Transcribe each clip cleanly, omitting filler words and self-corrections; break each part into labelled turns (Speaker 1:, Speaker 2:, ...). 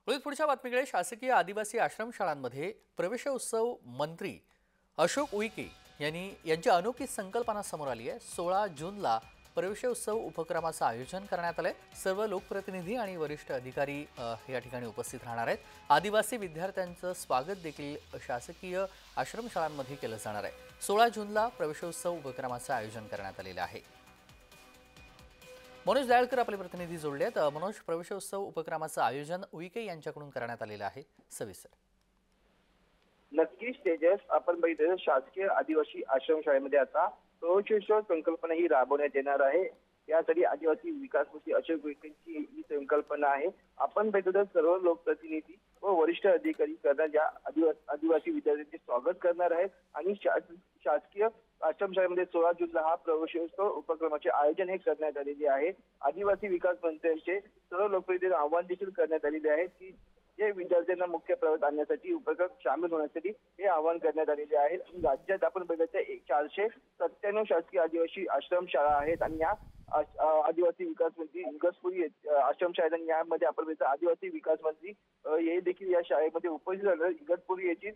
Speaker 1: वळून पुढच्या बातमीकडे शासकीय आदिवासी आश्रमशाळांमध्ये प्रवेशोत्सव मंत्री अशोक उईके यांची अनोखी संकल्पना समोर आली आहे। 16 जूनला प्रवेशोत्सव उपक्रमाचं आयोजन करण्यात आलंय। सर्व लोकप्रतिनिधी आणि वरिष्ठ अधिकारी या ठिकाणी उपस्थित राहणार आहेत। आदिवासी विद्यार्थ्यांचं स्वागत देखील शासकीय आश्रमशाळांमध्ये केलं जाणार आहे। 16 जूनला प्रवेशोत्सव उपक्रमाचं आयोजन करण्यात आलेलं आहे। मनोज दयाळकर आपले प्रतिनिधी जोडले आहेत। मनोज, प्रवेशोत्सव उपक्रमाचं आयोजन उईके यांच्याकडून करण्यात आलेलं आहे, सविस्तर।
Speaker 2: नक्कीच तेजस, आपण बघितलं शासकीय आदिवासी आश्रमशाळेमध्ये आता प्रवेशोत्सव संकल्पना ही राबवण्यात येणार आहे। यासाठी आदिवासी विकास मंत्री अशोक उईकेंची ही संकल्पना आहे। आपण बघितलं सर्व लोकप्रतिनिधी व वरिष्ठ अधिकारी या आदिवासी विद्यार्थ्यांचे स्वागत करणार आहेत आणि शासकीय आश्रमशाळेमध्ये 16 जूनला हा प्रवेशोत्सव उपक्रमाचे आयोजन हे करण्यात आलेले आहे। आदिवासी विकास मंत्र्यांचे सर्व लोकप्रतिनिधी आवाहन देखील करण्यात आलेले आहे की जे विद्यार्थ्यांना मुख्य प्रवाहात आणण्यासाठी उपक्रम सामील होण्यासाठी हे आवाहन करण्यात आलेले आहे। राज्यात आपण बघितलं 497 शासकीय आदिवासी आश्रमशाळा आहेत आणि या आदिवासी विकास मंत्री इगतपुरी आश्रमशाळा यामध्ये आपण बघितलं आदिवासी विकास मंत्री हे देखील या शाळेमध्ये उपस्थित झाले। इगतपुरी येथील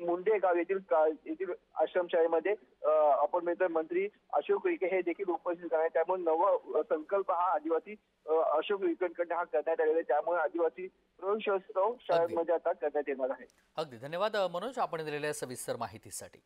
Speaker 2: मुंडे गाव येथील आश्रमशाळेमध्ये आपण बघितलं मंत्री अशोक उईके हे देखील उपस्थित आहेत। त्यामुळे नवा संकल्प हा आदिवासी अशोक उईकेंकडून हा करण्यात आलेला आहे। त्यामुळे आदिवासी प्रवेशोत्सव शाळेमध्ये आता करण्यात येणार आहे।
Speaker 1: अगदी धन्यवाद मनोज, आपण दिलेल्या सविस्तर माहितीसाठी।